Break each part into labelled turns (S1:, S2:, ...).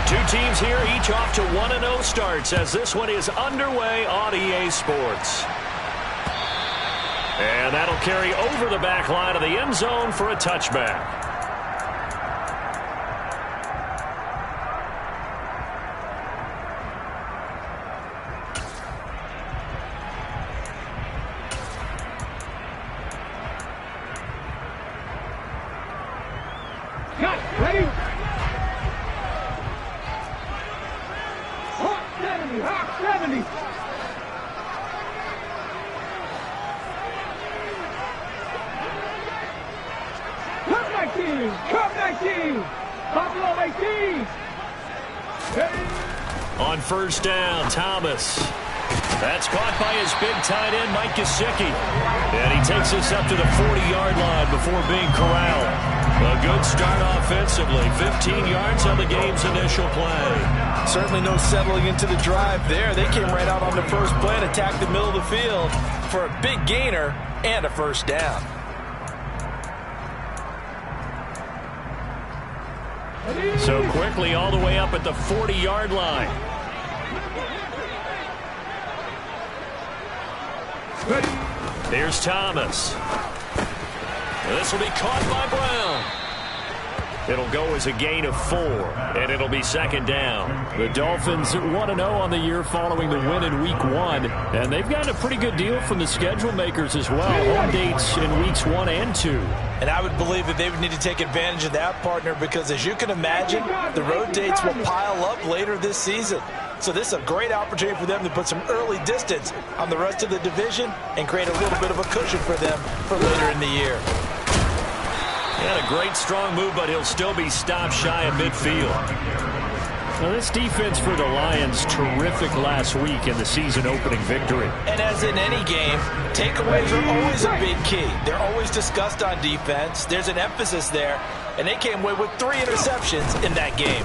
S1: Two teams here, each off to 1-0 starts as this one is underway on EA Sports. And that'll carry over the back line of the end zone for a touchback.
S2: Ready? Hawk 70. Cup 19. Buffalo 18. Ready?
S1: On first down, Thomas. That's caught by his big tight end, Mike Gesicki. And he takes us up to the 40-yard line before being corralled. A good start offensively. 15 yards on the game's initial play.
S3: Certainly no settling into the drive there. They came right out on the first play and attacked the middle of the field for a big gainer and a first down.
S1: So quickly all the way up at the 40-yard line. Here's Thomas. This will be caught by Brown. It'll go as a gain of 4, and it'll be second down. The Dolphins 1-0 on the year following the win in Week 1, and they've gotten a pretty good deal from the schedule makers as well. Home dates in Weeks 1 and 2.
S3: And I would believe that they would need to take advantage of that, partner, because as you can imagine, the road dates will pile up later this season. So this is a great opportunity for them to put some early distance on the rest of the division and create a little bit of a cushion for them for later in the year.
S1: He had a great strong move, but he'll still be stopped shy of midfield. Now, this defense for the Lions, terrific last week in the season-opening victory.
S3: And as in any game, takeaways are always a big key. They're always discussed on defense. There's an emphasis there, and they came away with 3 interceptions in that game.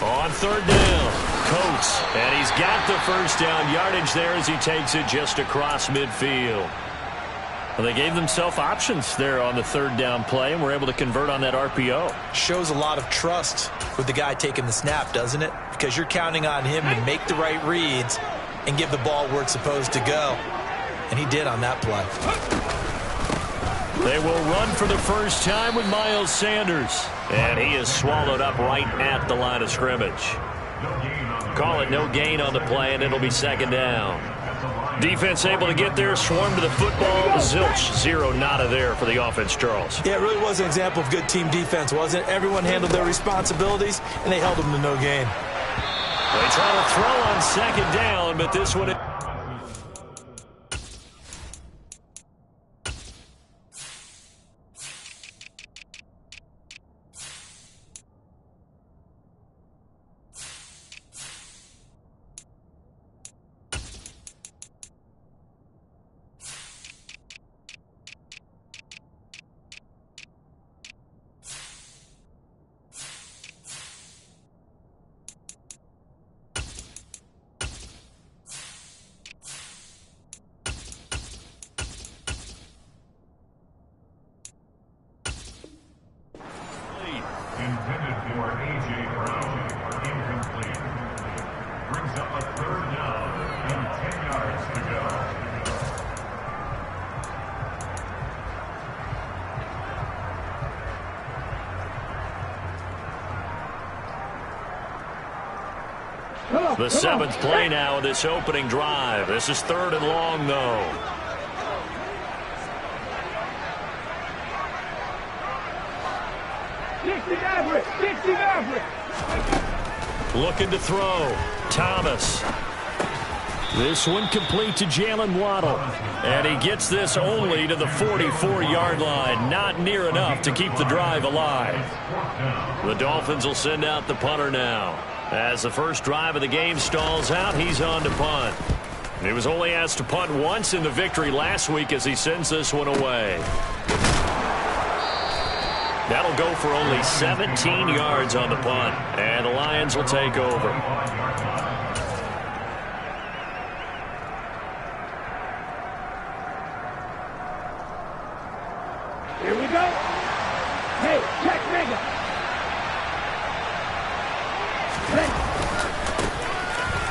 S1: On third down, Coates, and he's got the first down yardage there as he takes it just across midfield. Well, they gave themselves options there on the third down play and were able to convert on that RPO.
S3: Shows a lot of trust with the guy taking the snap, doesn't it? Because you're counting on him to make the right reads and give the ball where it's supposed to go. And he did on that play.
S1: They will run for the first time with Miles Sanders. And he is swallowed up right at the line of scrimmage. Call it no gain on the play, and it'll be second down. Defense able to get there, swarm to the football. Zilch, 0 nada there for the offense, Charles.
S3: Yeah, it really was an example of good team defense, wasn't it? Everyone handled their responsibilities, and they held them to no gain.
S1: They try to throw on second down, but this one...
S4: Intended for A.J. Brown, incomplete. Brings up a third down and 10 yards to go.
S1: The 7th play now of this opening drive. This is 3rd and long, though. Looking to throw. Thomas. This one complete to Jalen Waddle. And he gets this only to the 44-yard line. Not near enough to keep the drive alive. The Dolphins will send out the punter now. As the first drive of the game stalls out, he's on to punt. He was only asked to punt once in the victory last week as he sends this one away. That'll go for only 17 yards on the punt, and the Lions will take over.
S2: Here we go. Hey, check nigga. Ready.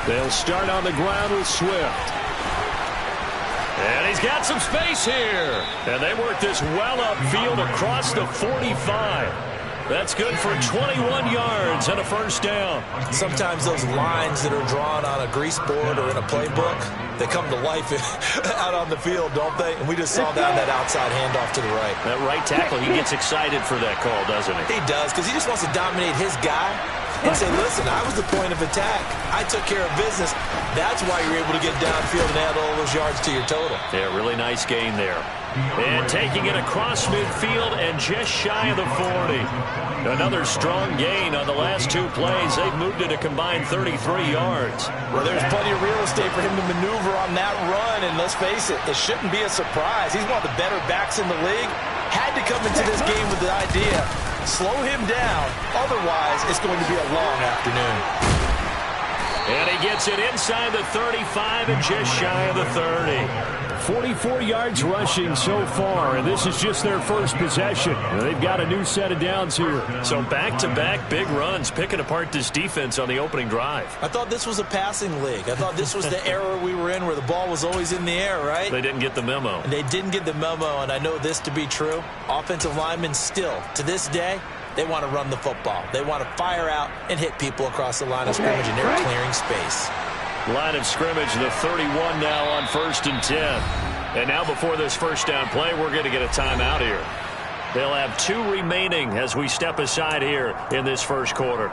S1: They'll start on the ground with Swift. And he's got some space here. And they work this well upfield across the 45. That's good for 21 yards and a first down.
S3: Sometimes those lines that are drawn on a grease board or in a playbook, they come to life out on the field, don't they? And we just saw that outside handoff to the right.
S1: That right tackle, he gets excited for that call, doesn't he?
S3: He does, because he just wants to dominate his guy and say, listen, I was the point of attack. I took care of business. That's why you're able to get downfield and add all those yards to your total.
S1: Yeah, really nice gain there. And taking it across midfield and just shy of the 40. Another strong gain on the last two plays. They've moved it a combined 33 yards.
S3: Well, there's plenty of real estate for him to maneuver on that run, and let's face it, it shouldn't be a surprise. He's one of the better backs in the league. Had to come into this game with the idea, slow him down, otherwise it's going to be a long afternoon.
S1: And he gets it inside the 35 and just shy of the 30. 44 yards rushing so far, and this is just their first possession. They've got a new set of downs here. So back-to-back big runs, picking apart this defense on the opening drive.
S3: I thought this was a passing league. I thought this was the era we were in where the ball was always in the air, right?
S1: They didn't get the memo.
S3: And they didn't get the memo, and I know this to be true. Offensive linemen still, to this day, they want to run the football. They want to fire out and hit people across the line of scrimmage, and they're clearing space.
S1: Line of scrimmage, the 31 now on 1st and 10. And now before this first down play, we're going to get a timeout here. They'll have 2 remaining as we step aside here in this first quarter.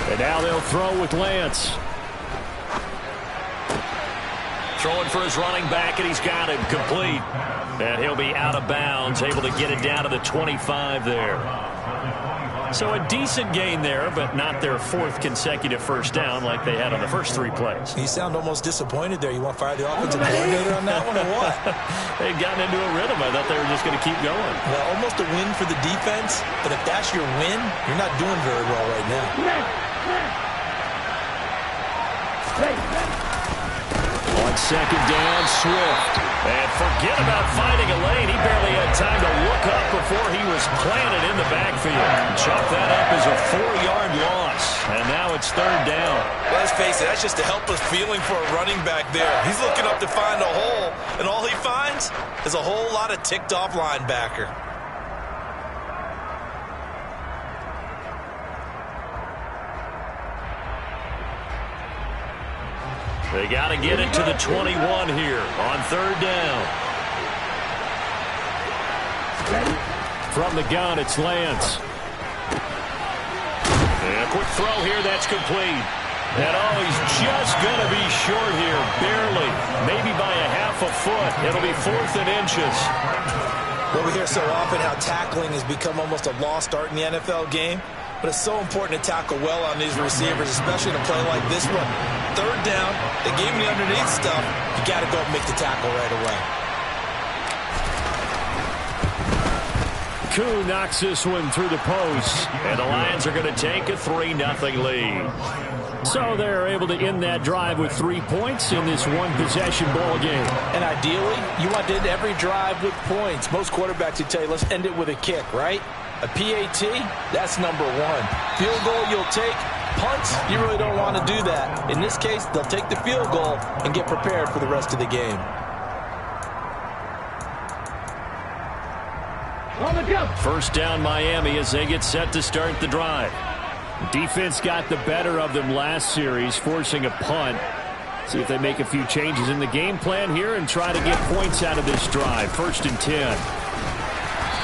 S1: And now they'll throw with Lance. Throwing for his running back, and he's got him complete. And he'll be out of bounds, able to get it down to the 25 there. So a decent gain there, but not their 4th consecutive first down like they had on the first 3 plays.
S3: You sound almost disappointed there. You want to fire the offensive coordinator on that one or what?
S1: They'd gotten into a rhythm. I thought they were just going to keep going.
S3: Well, almost a win for the defense, but if that's your win, you're not doing very well right now.
S1: On second down, Swift. And forget about finding a lane. He barely had time to look up before he was planted in the backfield. Chalk that up as a 4-yard loss. And now it's 3rd down.
S3: Let's face it, that's just a helpless feeling for a running back there. He's looking up to find a hole, and all he finds is a whole lot of ticked-off linebacker.
S1: They got to get it to the 21 here on 3rd down. From the gun, it's Lance. And a quick throw here, that's complete. And he's just going to be short here, barely, maybe by a half a foot. It'll be 4th and inches.
S3: Well, we hear so often how tackling has become almost a lost art in the NFL game. But it's so important to tackle well on these receivers, especially in a play like this one. 3rd down, they gave him the underneath stuff. You got to go and make the tackle right away.
S1: Koo knocks this one through the post. And the Lions are going to take a 3-0 lead. So they're able to end that drive with 3 points in this one-possession ball game.
S3: And ideally, you want to end every drive with points. Most quarterbacks would tell you, let's end it with a kick, right? A PAT, that's number 1. Field goal you'll take. Punts, you really don't want to do that. In this case, they'll take the field goal and get prepared for the rest of the game.
S1: First down Miami as they get set to start the drive. Defense got the better of them last series, forcing a punt. See if they make a few changes in the game plan here and try to get points out of this drive. 1st and 10.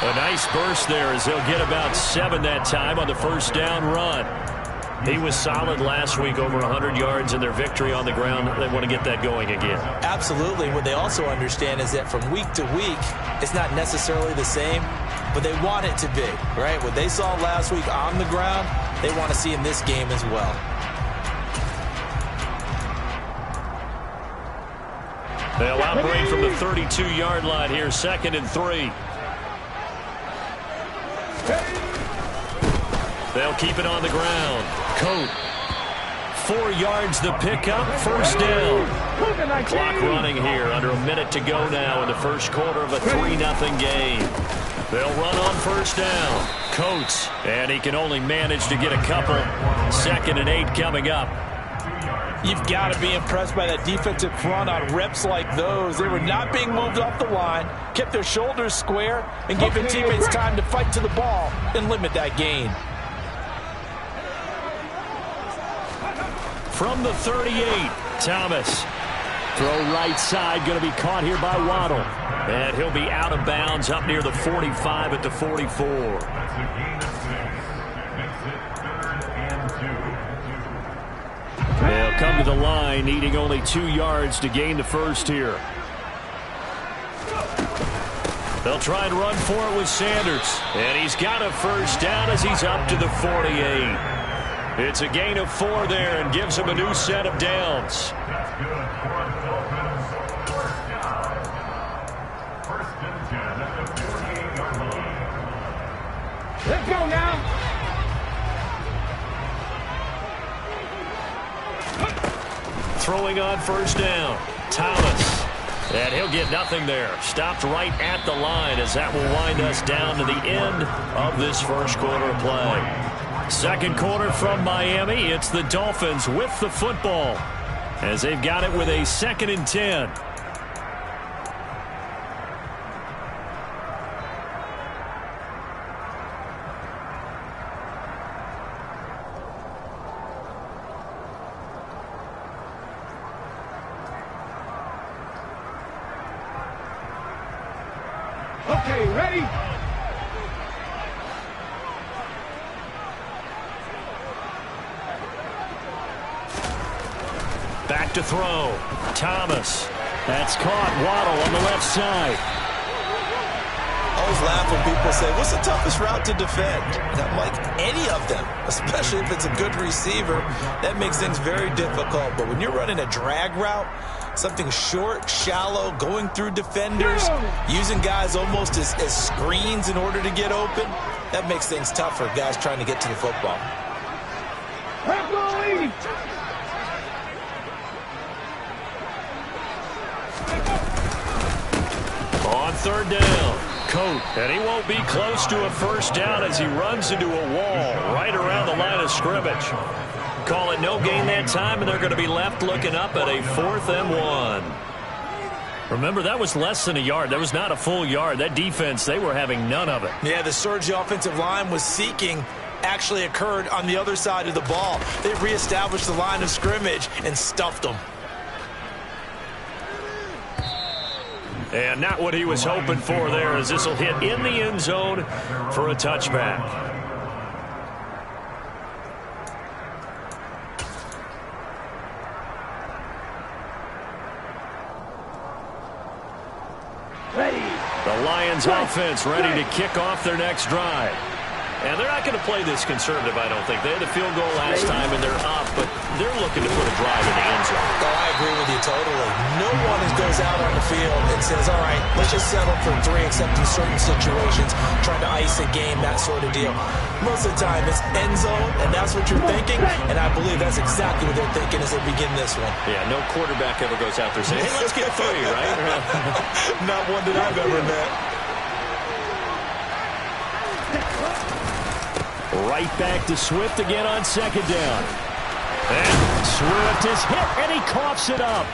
S1: A nice burst there as they'll get about 7 that time on the first down run. He was solid last week, over 100 yards in their victory on the ground. They want to get that going again.
S3: Absolutely. What they also understand is that from week to week, it's not necessarily the same, but they want it to be, right? What they saw last week on the ground, they want to see in this game as well.
S1: They'll operate from the 32-yard line here, 2nd and 3. They'll keep it on the ground. Coat 4 yards the pickup, first down. Clock running here, under a minute to go now in the first quarter of a 3-0 game. They'll run on first down. Coates, and he can only manage to get a couple. 2nd and 8 coming up.
S3: You've got to be impressed by that defensive front on reps like those. They were not being moved off the line, kept their shoulders square, and gave their teammates time to fight to the ball and limit that gain.
S1: From the 38, Thomas. Throw right side, going to be caught here by Waddle. And he'll be out of bounds up near the 45 at the 44.
S4: That's a gain of 6. Makes it 3rd and 2.
S1: They'll come to the line, needing only 2 yards to gain the first here. They'll try and run for it with Sanders. And he's got a first down as he's up to the 48. It's a gain of 4 there and gives him a new set of downs.
S4: That's good for Dolphins. First down. 1st and 10 at the 48-yard line.
S2: Let's go now.
S1: Throwing on first down, Thomas. And he'll get nothing there. Stopped right at the line as that will wind us down to the end of this first quarter of play. 2nd quarter from Miami. It's the Dolphins with the football as they've got it with a 2nd and 10.
S2: Okay, ready?
S1: Back to throw. Thomas. That's caught. Waddle on the left side.
S3: I always laugh when people say, what's the toughest route to defend? And I'm like, any of them, especially if it's a good receiver. That makes things very difficult. But when you're running a drag route, something short, shallow, going through defenders, using guys almost as screens in order to get open, that makes things tough for guys trying to get to the football.
S1: On 3rd down, Coat, and he won't be close to a first down as he runs into a wall right around the line of scrimmage. Call it no gain that time, and they're going to be left looking up at a 4th and 1. Remember, that was less than a yard. That was not a full yard. That defense, they were having none of it.
S3: Yeah, the surge the offensive line was seeking actually occurred on the other side of the ball. They reestablished the line of scrimmage and stuffed them.
S1: And not what he was hoping for there, as this will hit in the end zone for a touchback. The Lions offense ready to kick off their next drive. And they're not going to play this conservative, I don't think. They had the field goal last time, and they're up, but they're looking to put a drive in the end zone.
S3: Oh, I agree with you totally. No one goes out on the field and says, all right, let's just settle for 3, except in certain situations, trying to ice a game, that sort of deal. Most of the time, it's end zone, and that's what you're thinking, and I believe that's exactly what they're thinking as they begin this one.
S1: Yeah, no quarterback ever goes out there saying, hey, let's get 3, right?
S3: Not one that I've ever met.
S1: Right back to Swift again on 2nd down. And Swift is hit, and he coughs it up.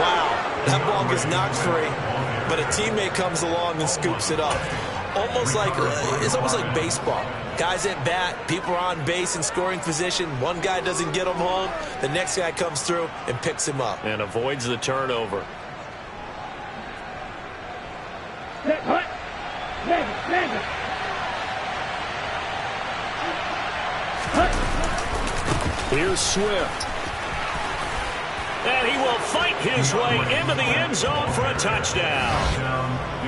S3: Wow, that ball gets knocked free, but a teammate comes along and scoops it up. It's almost like baseball. Guys at bat, people are on base in scoring position. One guy doesn't get him home. The next guy comes through and picks him up.
S1: And avoids the turnover. Here's Swift. And he will fight his way into the end zone for a touchdown.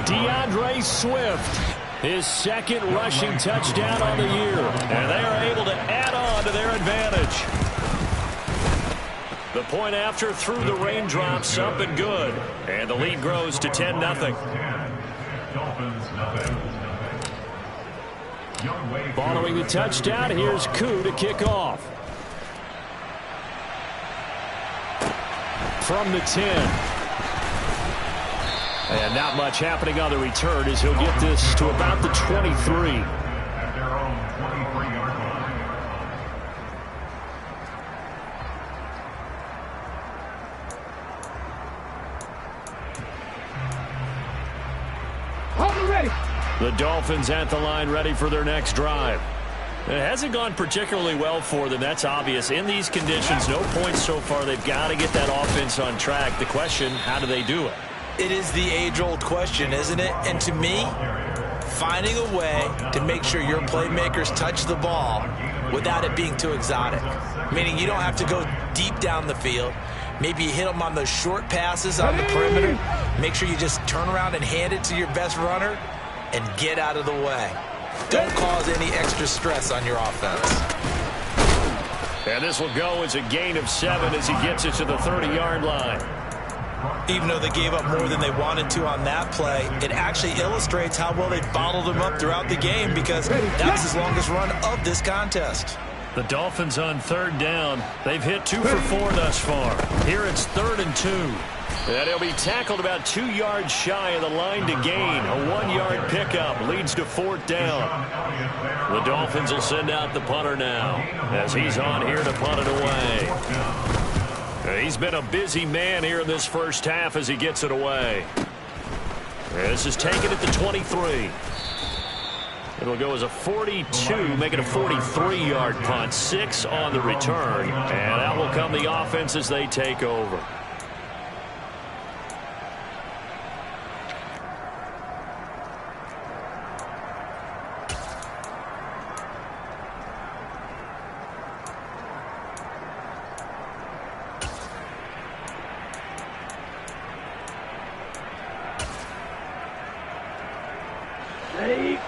S1: DeAndre Swift, his 2nd rushing touchdown on the year. And they are able to add on to their advantage. The point after through the raindrops, up and good. And the lead grows to 10-0. Following the touchdown, here's Koo to kick off. From the 10. And not much happening on the return as he'll get this to about the 23.
S4: At their own 23-yard line.
S2: Hold it ready.
S1: The Dolphins at the line ready for their next drive. It hasn't gone particularly well for them. That's obvious. In these conditions, no points so far. They've got to get that offense on track. The question, how do they do it?
S3: It is the age-old question, isn't it? And to me, finding a way to make sure your playmakers touch the ball without it being too exotic. Meaning you don't have to go deep down the field. Maybe you hit them on those short passes on the perimeter. Make sure you just turn around and hand it to your best runner and get out of the way. Don't cause any extra stress on your offense.
S1: And this will go as a gain of 7 as he gets it to the 30-yard line.
S3: Even though they gave up more than they wanted to on that play, it actually illustrates how well they bottled them up throughout the game because that was his longest run of this contest.
S1: The Dolphins on 3rd down. They've hit 2 for 4 thus far. Here it's 3rd and 2. And he'll be tackled about 2 yards shy of the line to gain. A 1-yard pickup leads to 4th down. The Dolphins will send out the punter now as he's on here to punt it away. He's been a busy man here in this first half as he gets it away. This is taken at the 23. It'll go as a 42, make it a 43-yard punt. 6 on the return. And out will come the offense as they take over.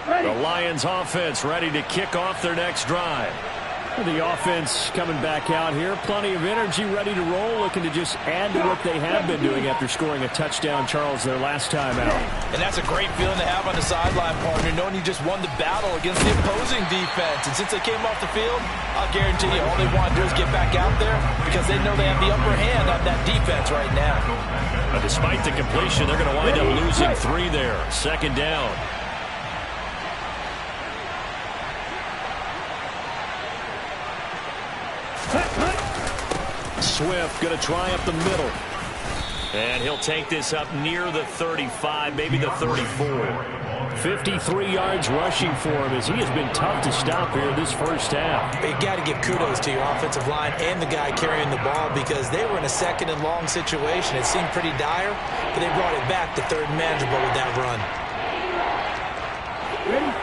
S1: The Lions offense ready to kick off their next drive. The offense coming back out here. Plenty of energy, ready to roll, looking to just add to what they have been doing after scoring a touchdown, Charles, their last time out.
S3: And that's a great feeling to have on the sideline, partner, knowing you just won the battle against the opposing defense. And since they came off the field, I'll guarantee you all they want to do is get back out there because they know they have the upper hand on that defense right now.
S1: Despite the completion, they're going to wind up losing 3 there. 2nd down. Swift going to try up the middle. And he'll take this up near the 35, maybe the 34. 53 yards rushing for him as he has been tough to stop here this first half.
S3: You got to give kudos to your offensive line and the guy carrying the ball because they were in a 2nd and long situation. It seemed pretty dire, but they brought it back to 3rd and manageable with that run.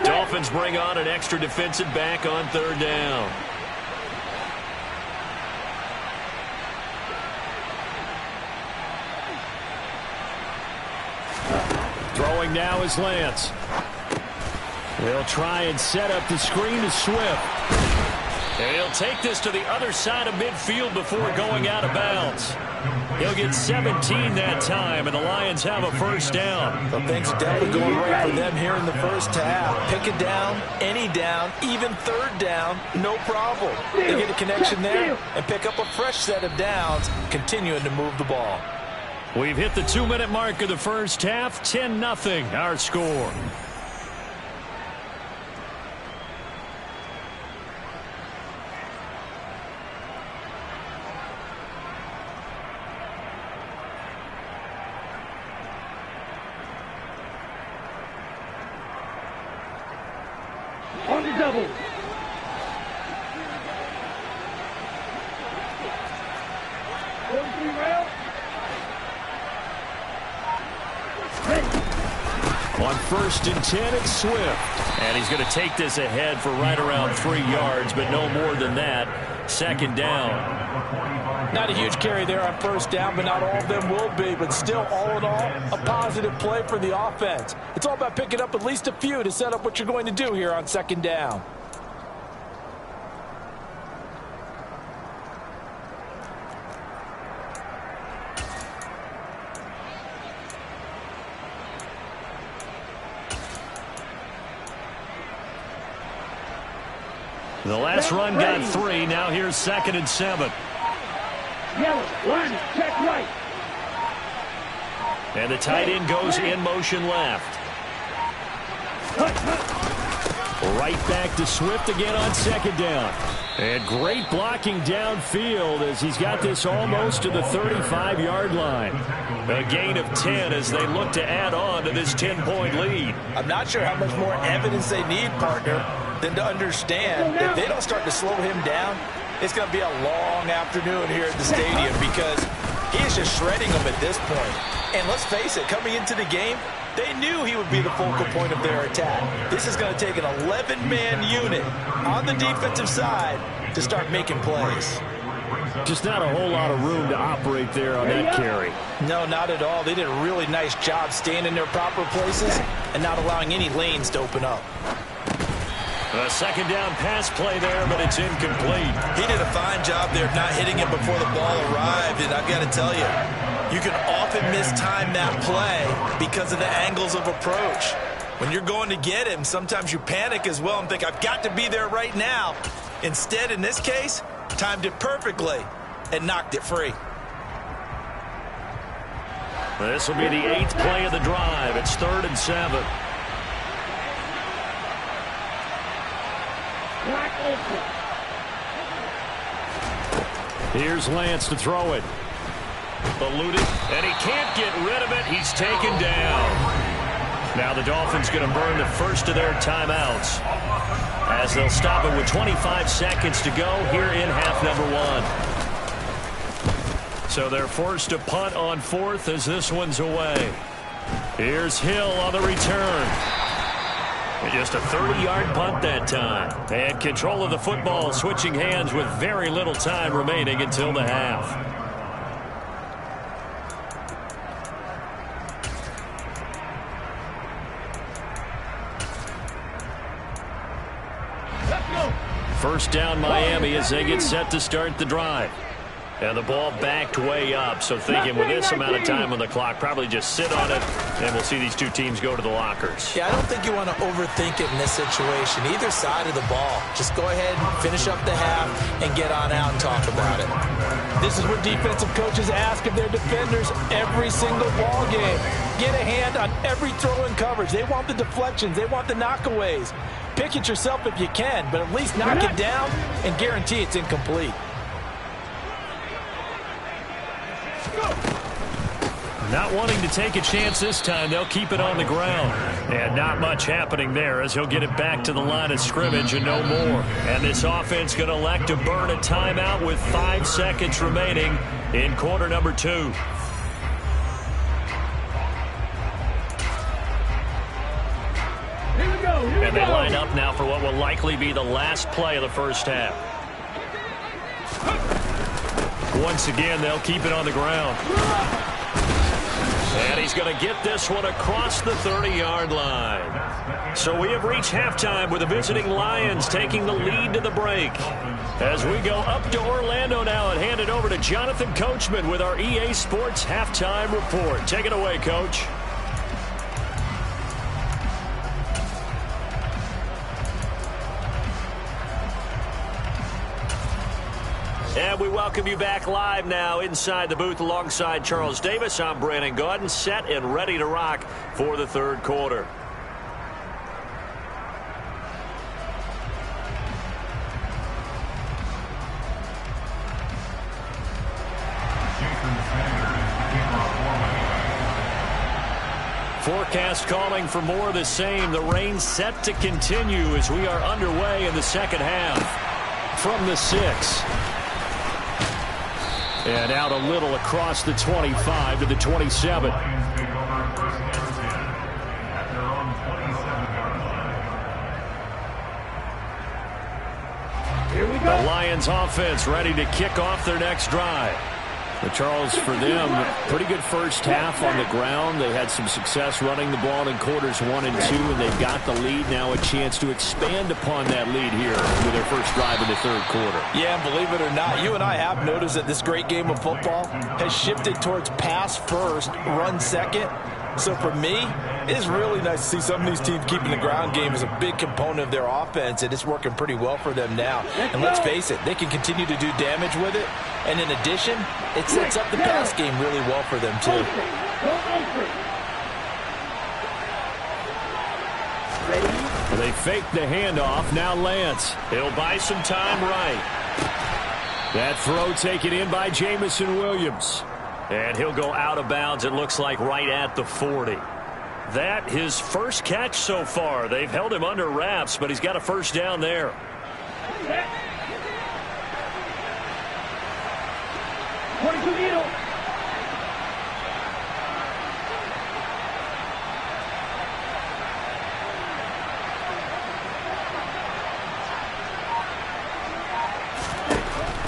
S1: Dolphins bring on an extra defensive back on 3rd down. Throwing now is Lance. They'll try and set up the screen to Swift. And he'll take this to the other side of midfield before going out of bounds. He'll get 17 that time, and the Lions have a 1st down.
S3: So things are definitely going right for them here in the first half. Pick it down, any down, even 3rd down, no problem. They get a connection there and pick up a fresh set of downs, continuing to move the ball.
S1: We've hit the 2-minute mark of the first half. 10-0 our score.
S2: On the double.
S1: On 1st and 10, it's Swift. And he's going to take this ahead for right around 3 yards, but no more than that. 2nd down.
S3: Not a huge carry there on 1st down, but not all of them will be. But still, all in all, a positive play for the offense. It's all about picking up at least a few to set up what you're going to do here on 2nd down.
S1: The last run got 3. Now here's 2nd and 7.
S2: Yellow, line, check right.
S1: And the tight end goes in motion left. Right back to Swift again on 2nd down. And great blocking downfield as he's got this almost to the 35-yard line. A gain of 10 as they look to add on to this 10-point lead.
S3: I'm not sure how much more evidence they need, partner, than to understand if they don't start to slow him down, it's going to be a long afternoon here at the stadium because he is just shredding them at this point. And let's face it, coming into the game, they knew he would be the focal point of their attack. This is going to take an 11-man unit on the defensive side to start making plays.
S1: Just not a whole lot of room to operate there on that carry.
S3: No, not at all. They did a really nice job staying in their proper places and not allowing any lanes to open up.
S1: A 2nd down pass play there, but it's incomplete.
S3: He did a fine job there not hitting it before the ball arrived, and I've got to tell you, you can often mistime that play because of the angles of approach. When you're going to get him, sometimes you panic as well and think, I've got to be there right now. Instead, in this case, timed it perfectly and knocked it free.
S1: This will be the 8th play of the drive. It's 3rd and 7. Here's Lance to throw it. Eluded, and he can't get rid of it. He's taken down. Now the Dolphins going to burn the first of their timeouts as they'll stop it with 25 seconds to go here in half number 1. So they're forced to punt on 4th as this one's away. Here's Hill on the return. Just a 30-yard punt that time. And control of the football switching hands with very little time remaining until the half. First down Miami as they get set to start the drive. And the ball backed way up, so thinking with this amount of time on the clock, probably just sit on it, and we'll see these two teams go to the lockers.
S3: Yeah, I don't think you want to overthink it in this situation, either side of the ball. Just go ahead and finish up the half and get on out and talk about it. This is what defensive coaches ask of their defenders every single ball game. Get a hand on every throw in coverage. They want the deflections. They want the knockaways. Pick it yourself if you can, but at least knock it down and guarantee it's incomplete.
S1: Not wanting to take a chance this time, they'll keep it on the ground. And not much happening there as he'll get it back to the line of scrimmage and no more. And this offense going to elect to burn a timeout with 5 seconds remaining in quarter number 2. And they line up now for what will likely be the last play of the first half. Once again, they'll keep it on the ground. And he's going to get this one across the 30-yard line. So we have reached halftime with the visiting Lions taking the lead to the break. As we go up to Orlando now and hand it over to Jonathan Coachman with our EA Sports halftime report. Take it away, Coach. And we welcome you back live now inside the booth alongside Charles Davis. I'm Brandon Gaudin, set and ready to rock for the third quarter. Forecast calling for more of the same. The rain set to continue as we are underway in the second half. From the 6. And out a little across the 25 to the 27.
S2: Here we go.
S1: The Lions offense ready to kick off their next drive. But Charles, for them, pretty good first half on the ground. They had some success running the ball in quarters 1 and 2, and they've got the lead. Now a chance to expand upon that lead here with their first drive in the third quarter.
S3: Yeah, and believe it or not, you and I have noticed that this great game of football has shifted towards pass first, run second. So for me, it's really nice to see some of these teams keeping the ground game as a big component of their offense, and it's working pretty well for them now. And let's face it, they can continue to do damage with it. And in addition, it sets up the pass game really well for them too.
S1: They fake the handoff. Now Lance. He'll buy some time right. That throw taken in by Jamison Williams. And he'll go out of bounds, it looks like, right at the 40. That his first catch so far. They've held him under wraps, but he's got a first down there.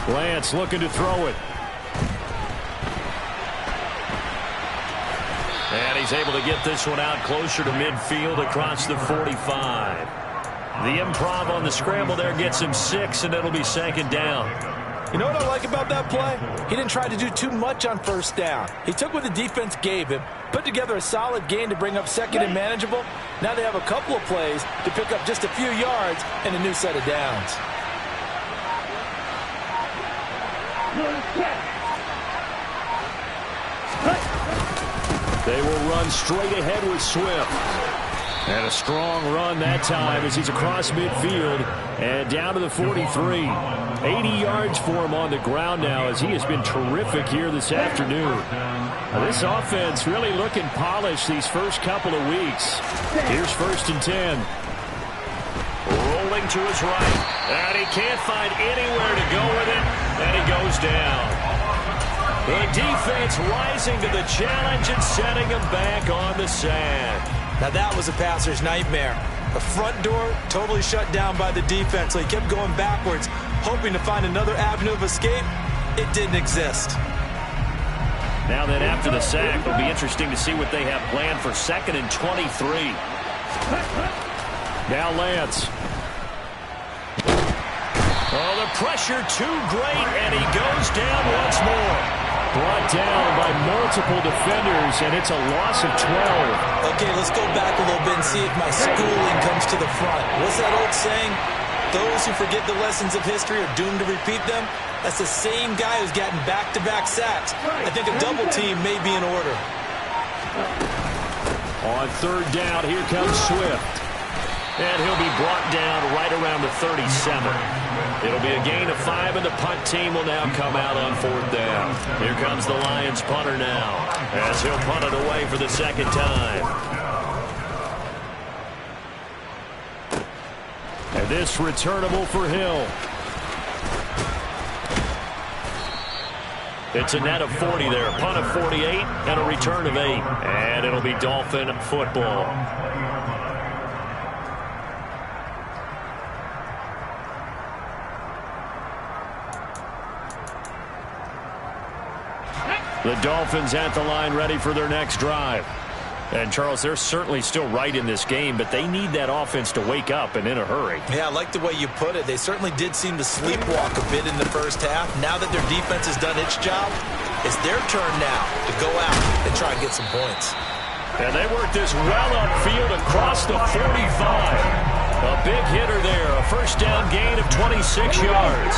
S1: Lance looking to throw it. And he's able to get this one out closer to midfield across the 45. The improv on the scramble there gets him 6, and it'll be second down.
S3: You know what I like about that play? He didn't try to do too much on first down. He took what the defense gave him, put together a solid gain to bring up second and manageable. Now they have a couple of plays to pick up just a few yards and a new set of downs.
S1: They will run straight ahead with Swift. And a strong run that time as he's across midfield and down to the 43. 80 yards for him on the ground now as he has been terrific here this afternoon. This offense really looking polished these first couple of weeks. Here's 1st and 10. Rolling to his right. And he can't find anywhere to go with it. And he goes down. The defense rising to the challenge and setting him back on the sand.
S3: Now that was a passer's nightmare. The front door totally shut down by the defense, so he kept going backwards, hoping to find another avenue of escape. It didn't exist.
S1: Now then, after the sack, it'll be interesting to see what they have planned for 2nd and 23. Now Lance. Oh, the pressure too great, and he goes down once more. Brought down by multiple defenders, and it's a loss of 12.
S3: Okay, let's go back a little bit and see if my schooling comes to the front. What's that old saying? Those who forget the lessons of history are doomed to repeat them. That's the same guy who's gotten back-to-back sacks. I think a double team may be in order.
S1: On 3rd down, here comes Swift. And he'll be brought down right around the 37. It'll be a gain of 5, and the punt team will now come out on 4th down. Here comes the Lions punter now, as he'll punt it away for the 2nd time. And this returnable for Hill. It's a net of 40 there. Punt of 48 and a return of 8. And it'll be Dolphin football. The Dolphins at the line ready for their next drive. And, Charles, they're certainly still right in this game, but they need that offense to wake up and in a hurry.
S3: Yeah, I like the way you put it. They certainly did seem to sleepwalk a bit in the first half. Now that their defense has done its job, it's their turn now to go out and try and get some points.
S1: And they work this well upfield across the 45. A big hitter there, a first down gain of 26 yards.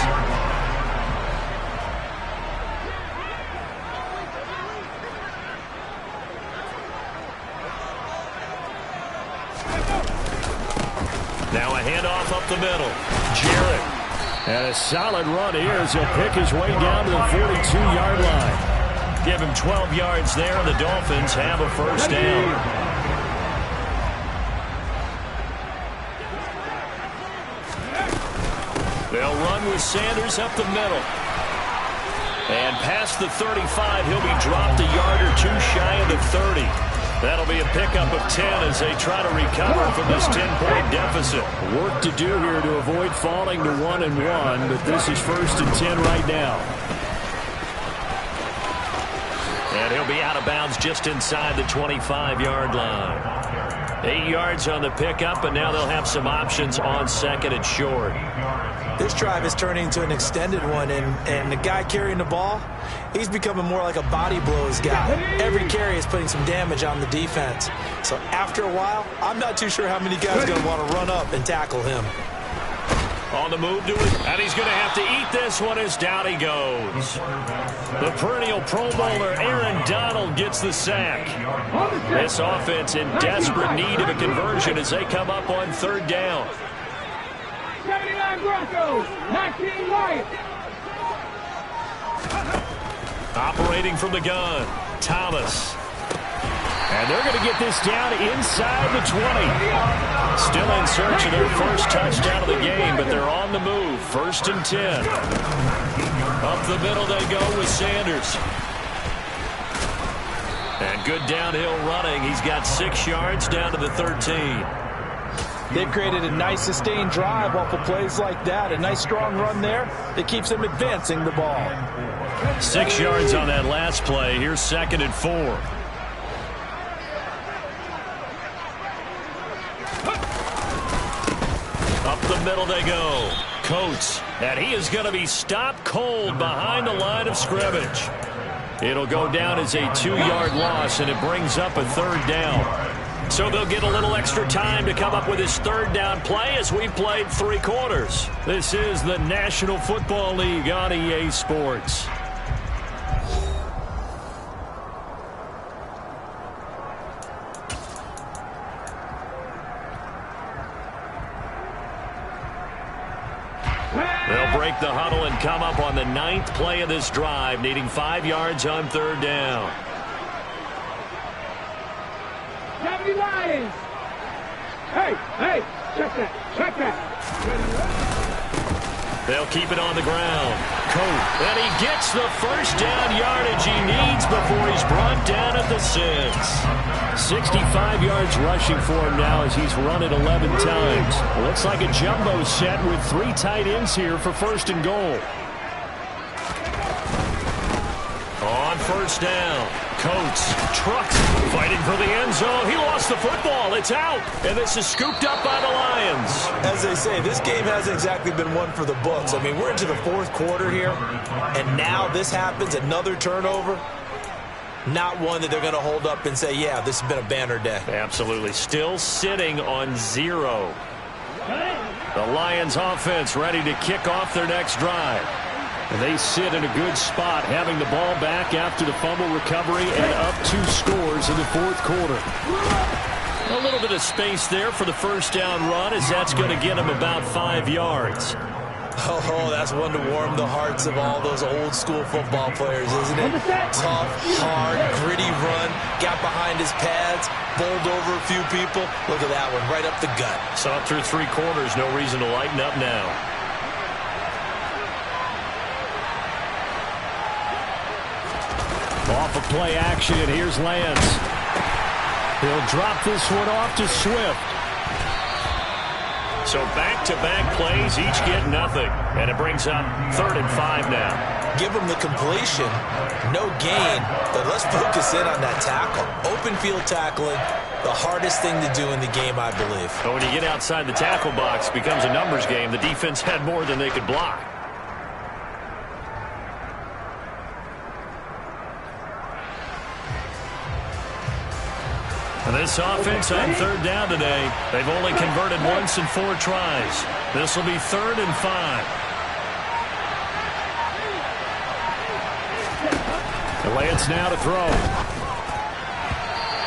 S1: Now a handoff up the middle. Jarrett. And a solid run here as he'll pick his way down to the 42-yard line. Give him 12 yards there, and the Dolphins have a first down. They'll run with Sanders up the middle. And past the 35, he'll be dropped a yard or two shy of the 30. That'll be a pickup of 10 as they try to recover from this 10-point deficit. Work to do here to avoid falling to 1-1, but this is 1st and 10 right now. And he'll be out of bounds just inside the 25-yard line. 8 yards on the pickup, and now they'll have some options on 2nd and short.
S3: This drive is turning into an extended one, and the guy carrying the ball, he's becoming more like a body blows guy. Every carry is putting some damage on the defense. So after a while, I'm not too sure how many guys are going to want to run up and tackle him.
S1: On the move to it, and he's going to have to eat this one as down he goes. The perennial Pro Bowler Aaron Donald gets the sack. This offense in desperate need of a conversion as they come up on third down.
S2: 79 Broncos, 19 Lions.
S1: Operating from the gun, Thomas. And they're going to get this down inside the 20. Still in search of their first touchdown of the game, but they're on the move. 1st and 10. Up the middle they go with Sanders. And good downhill running. He's got 6 yards down to the 13.
S3: They've created a nice sustained drive off of plays like that. A nice strong run there that keeps them advancing the ball.
S1: 6 yards on that last play. Here's 2nd and 4. Up the middle they go. Coates. And he is going to be stopped cold behind the line of scrimmage. It'll go down as a 2-yard loss, and it brings up a 3rd down. So they'll get a little extra time to come up with his 3rd down play as we've played 3 quarters. This is the National Football League on EA Sports. They'll break the huddle and come up on the 9th play of this drive, needing 5 yards on 3rd down.
S2: 70 Lions. Hey, check that.
S1: They'll keep it on the ground. Coat, and he gets the first down yardage he needs before he's brought down at the 6. 65 yards rushing for him now as he's run it 11 times. Looks like a jumbo set with 3 tight ends here for 1st and goal. On 1st down, Coates trucks, fighting for the end zone. He lost the football. It's out, and this is scooped up by the Lions.
S3: As they say, this game hasn't exactly been one for the books. I mean, we're into the 4th quarter here, and now this happens, another turnover. Not one that they're going to hold up and say, yeah, this has been a banner day.
S1: Absolutely. Still sitting on 0. The Lions offense ready to kick off their next drive. And they sit in a good spot, having the ball back after the fumble recovery and up 2 scores in the 4th quarter. A little bit of space there for the first down run, as that's going to get him about 5 yards.
S3: Oh, that's one to warm the hearts of all those old school football players, isn't it? Tough, hard, gritty run, got behind his pads, bowled over a few people. Look at that one, right up the gut.
S1: Saw through 3 quarters, no reason to lighten up now. Off of play action, here's Lance. He'll drop this one off to Swift. So back-to-back plays, each get nothing. And it brings up 3rd and 5 now.
S3: Give them the completion, no gain, but let's focus in on that tackle. Open field tackling, the hardest thing to do in the game, I believe.
S1: But when you get outside the tackle box, it becomes a numbers game. The defense had more than they could block. And this offense on 3rd down today, they've only converted once in 4 tries. This will be 3rd and 5. Lance now to throw.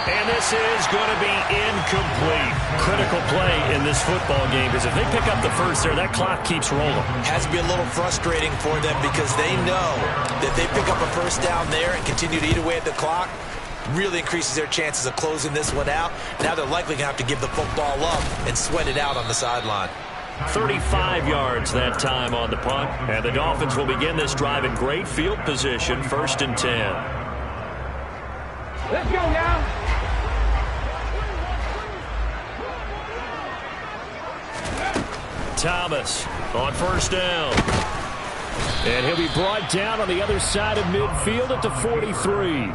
S1: And this is going to be incomplete. Critical play in this football game, because if they pick up the first there, that clock keeps rolling.
S3: Has to be a little frustrating for them because they know that they pick up a first down there and continue to eat away at the clock. Really increases their chances of closing this one out. Now they're likely going to have to give the football up and sweat it out on the sideline.
S1: 35 yards that time on the punt. And the Dolphins will begin this drive in great field position, 1st and 10.
S2: Let's go now.
S1: Thomas on 1st down. And he'll be brought down on the other side of midfield at the 43.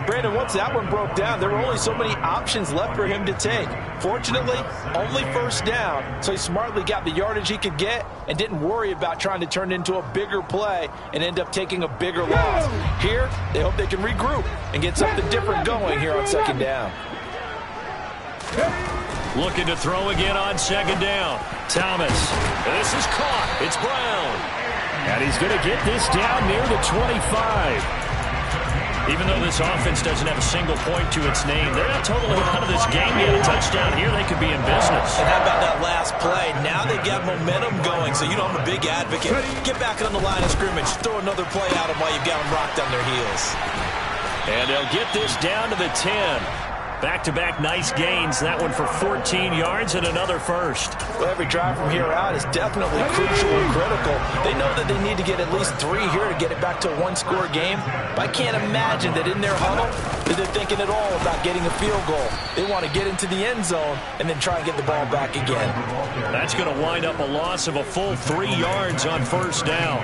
S3: Brandon, once that one broke down, there were only so many options left for him to take. Fortunately, only first down, so he smartly got the yardage he could get and didn't worry about trying to turn it into a bigger play and end up taking a bigger loss. Here, they hope they can regroup and get something different going here on second down.
S1: Looking to throw again on second down. Thomas. This is caught. It's Brown. And he's going to get this down near the 25. Even though this offense doesn't have a single point to its name, they're not totally out of this game yet. A touchdown here, they could be in business.
S3: And how about that last play? Now they've got momentum going, so you know I'm a big advocate. Get back on the line of scrimmage. Throw another play at them while you've got them rocked on their heels.
S1: And they'll get this down to the 10. Back-to-back nice gains. That one for 14 yards and another first.
S3: Well, every drive from here out is definitely crucial and critical. They know that they need to get at least 3 here to get it back to a one-score game. But I can't imagine that in their huddle that they're thinking at all about getting a field goal. They want to get into the end zone and then try and get the ball back again.
S1: That's going to wind up a loss of a full 3 yards on first down.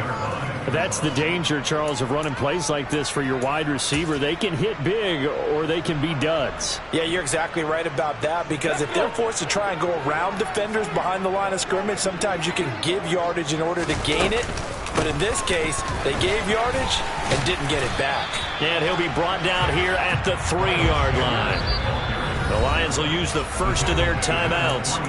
S1: That's the danger, Charles, of running plays like this for your wide receiver. They can hit big or they can be duds.
S3: Yeah, you're exactly right about that, because if they're forced to try and go around defenders behind the line of scrimmage, sometimes you can give yardage in order to gain it. But in this case, they gave yardage and didn't get it back.
S1: And he'll be brought down here at the 3-yard line. The Lions will use the first of their timeouts.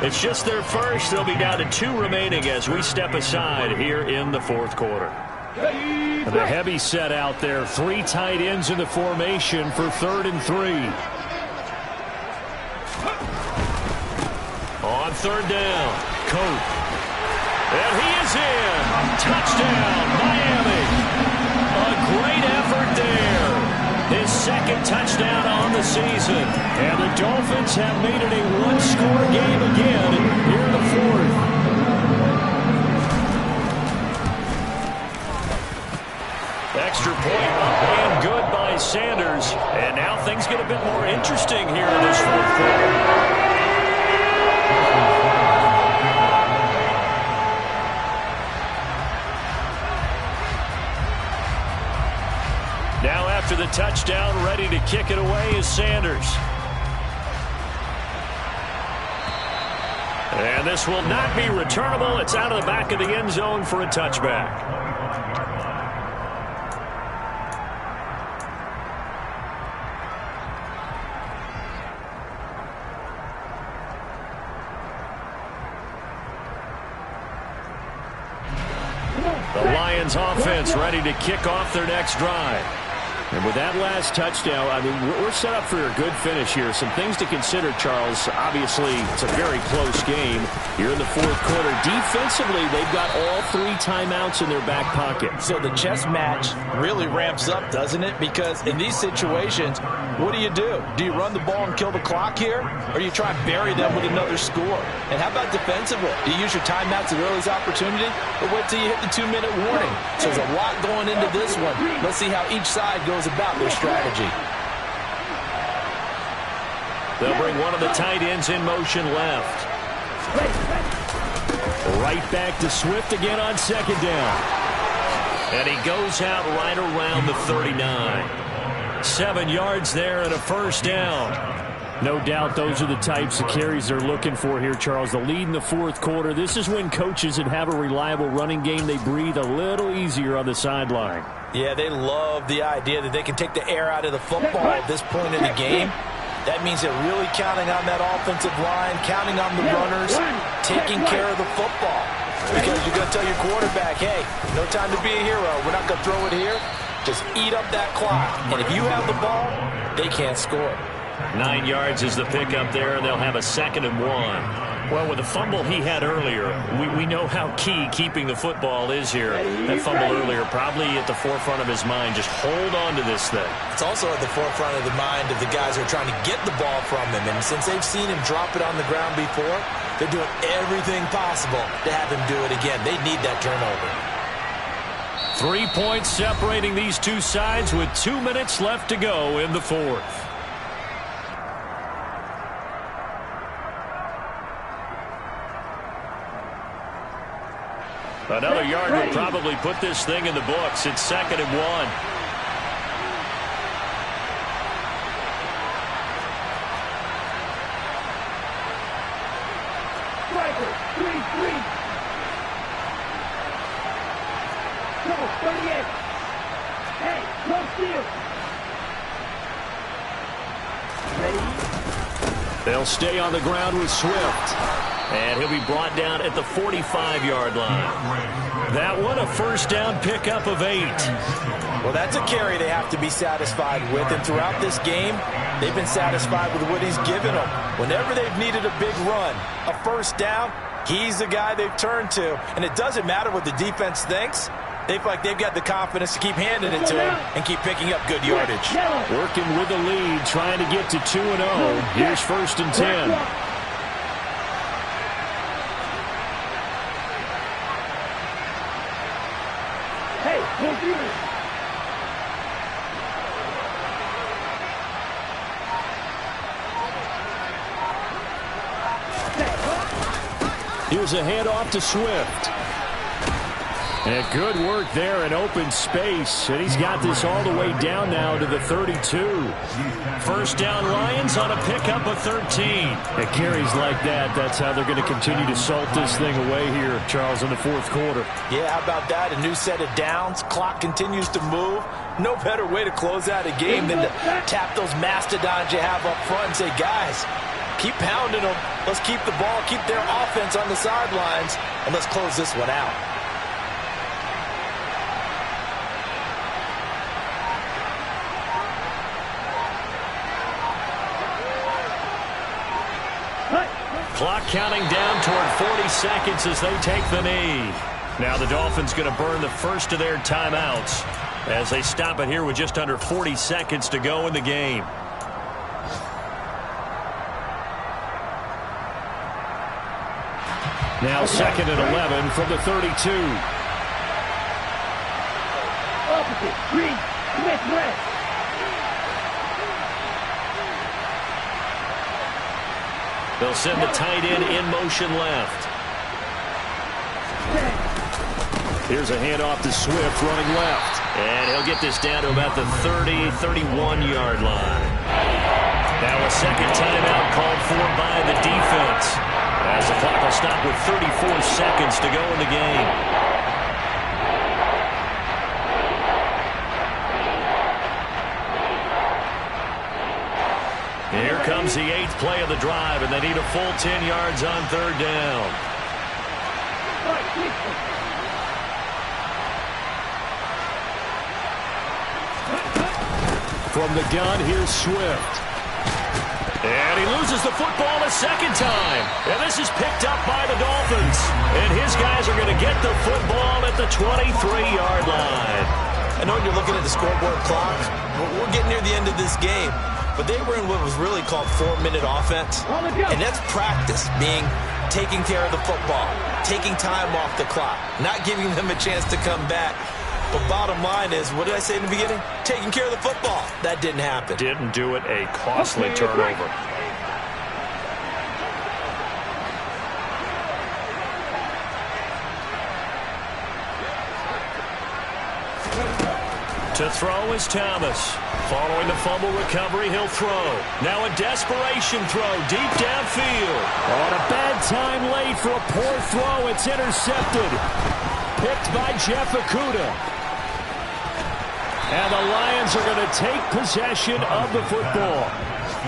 S1: It's just their first. They'll be down to 2 remaining as we step aside here in the fourth quarter. The heavy set out there. 3 tight ends in the formation for 3rd and 3. On 3rd down, Cope. And he is in. Touchdown, Miami. A great effort there. His 2nd touchdown on the season. And the Dolphins have made it a one-score game again here in the 4th. Extra point up and good by Sanders. And now things get a bit more interesting here in this 4th quarter. Now after the touchdown, ready to kick it away is Sanders. And this will not be returnable. It's out of the back of the end zone for a touchback. The Lions offense ready to kick off their next drive. And with that last touchdown, I mean, we're set up for a good finish here. Some things to consider, Charles. Obviously, it's a very close game here in the 4th quarter. Defensively, they've got all 3 timeouts in their back pocket.
S3: So the chess match really ramps up, doesn't it? Because in these situations, what do? Do you run the ball and kill the clock here? Or do you try and bury them with another score? And how about defensively? Do you use your timeouts at earliest opportunity? Or wait till you hit the 2-minute warning? So there's a lot going into this one. Let's see how each side goes about their strategy.
S1: They'll bring one of the tight ends in motion left. Right back to Swift again on 2nd down. And he goes out right around the 39. 7 yards there and a first down. No doubt those are the types of carries they're looking for here, Charles. The lead in the 4th quarter. This is when coaches that have a reliable running game, they breathe a little easier on the sideline.
S3: Yeah, they love the idea that they can take the air out of the football at this point in the game. That means they're really counting on that offensive line, counting on the runners, taking care of the football. Because you're going to tell your quarterback, hey, no time to be a hero. We're not going to throw it here. Just eat up that clock. And if you have the ball, they can't score.
S1: 9 yards is the pickup there, and they'll have a 2nd and 1. Well, with the fumble he had earlier, we know how key keeping the football is here. That fumble earlier probably at the forefront of his mind. Just hold on to this thing.
S3: It's also at the forefront of the mind of the guys who are trying to get the ball from him. And since they've seen him drop it on the ground before, they're doing everything possible to have him do it again. They need that turnover.
S1: 3 points separating these two sides with 2 minutes left to go in the 4th. Another yard would probably put this thing in the books. It's 2nd and 1. They'll stay on the ground with Swift. And he'll be brought down at the 45-yard line. That one a first down pickup of 8.
S3: Well, that's a carry they have to be satisfied with. And throughout this game, they've been satisfied with what he's given them. Whenever they've needed a big run, a first down, he's the guy they've turned to. And it doesn't matter what the defense thinks. They feel like they've got the confidence to keep handing it to him and keep picking up good yardage.
S1: Working with the lead, trying to get to 2-0. Here's 1st and 10. Here's a handoff to Swift. And good work there in open space. And he's got this all the way down now to the 32. First down Lions on a pickup of 13. At carries like that, that's how they're going to continue to salt this thing away here, Charles, in the 4th quarter.
S3: Yeah, how about that? A new set of downs. Clock continues to move. No better way to close out a game than to tap those mastodons you have up front and say, guys, keep pounding them. Let's keep the ball, keep their offense on the sidelines, and let's close this one out.
S1: Clock counting down toward 40 seconds as they take the knee. Now the Dolphins going to burn the first of their timeouts as they stop it here with just under 40 seconds to go in the game. Now 2nd and 11 from the 32.
S2: Opposite, green, Smith, red.
S1: They'll send the tight end in motion left. Here's a handoff to Swift running left. And he'll get this down to about the 30, 31-yard line. Now a second timeout called for by the defense, as the clock will stop with 34 seconds to go in the game. Here comes the 8th play of the drive, and they need a full 10 yards on 3rd down. From the gun, here's Swift. And he loses the football a second time. And this is picked up by the Dolphins. And his guys are going to get the football at the 23-yard line.
S3: I know when you're looking at the scoreboard clock, we're getting near the end of this game. But they were in what was really called 4-minute offense. And that's practice, being taking care of the football, taking time off the clock, not giving them a chance to come back. But bottom line is, what did I say in the beginning? Taking care of the football. That didn't happen.
S1: Didn't do it. A costly turnover. To throw is Thomas. Following the fumble recovery, he'll throw. Now a desperation throw deep downfield. On a bad time late for a poor throw. It's intercepted. Picked by Jeff Okudah. And the Lions are going to take possession of the football.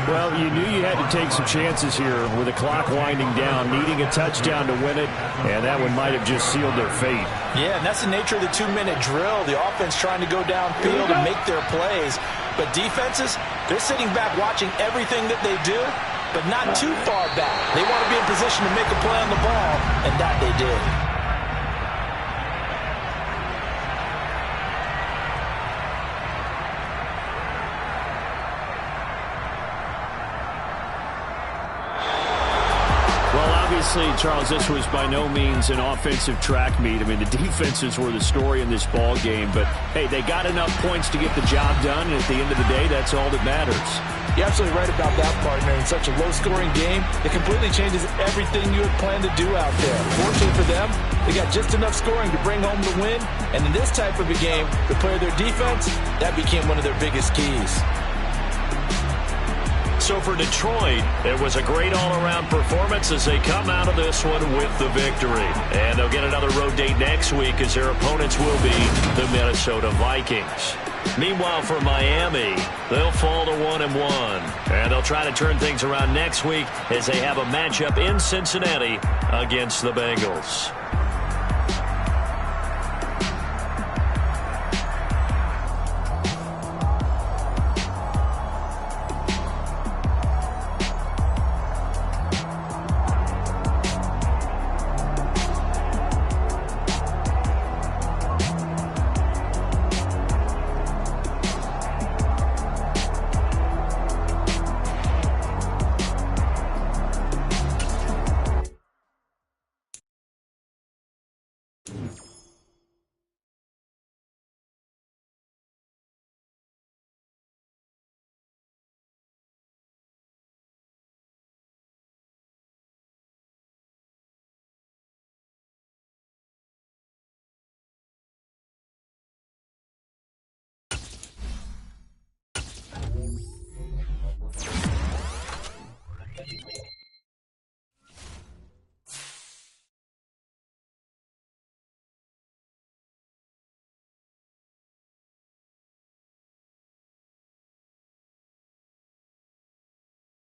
S1: Well, you knew you had to take some chances here with the clock winding down, needing a touchdown to win it, and that one might have just sealed their fate.
S3: Yeah, and that's the nature of the 2-minute drill. The offense trying to go downfield and make their plays. But defenses, they're sitting back watching everything that they do, but not too far back. They want to be in position to make a play on the ball, and that they did.
S1: Charles, this was by no means an offensive track meet. I mean, the defenses were the story in this ball game, but hey, they got enough points to get the job done, and at the end of the day, that's all that matters.
S3: You're absolutely right about that, partner. In such a low-scoring game, it completely changes everything you had planned to do out there. Fortunately for them, they got just enough scoring to bring home the win, and in this type of a game, to play their defense, that became one of their biggest keys.
S1: So for Detroit, it was a great all-around performance as they come out of this one with the victory. And they'll get another road date next week as their opponents will be the Minnesota Vikings. Meanwhile, for Miami, They'll fall to 1-1. And they'll try to turn things around next week as they have a matchup in Cincinnati against the Bengals.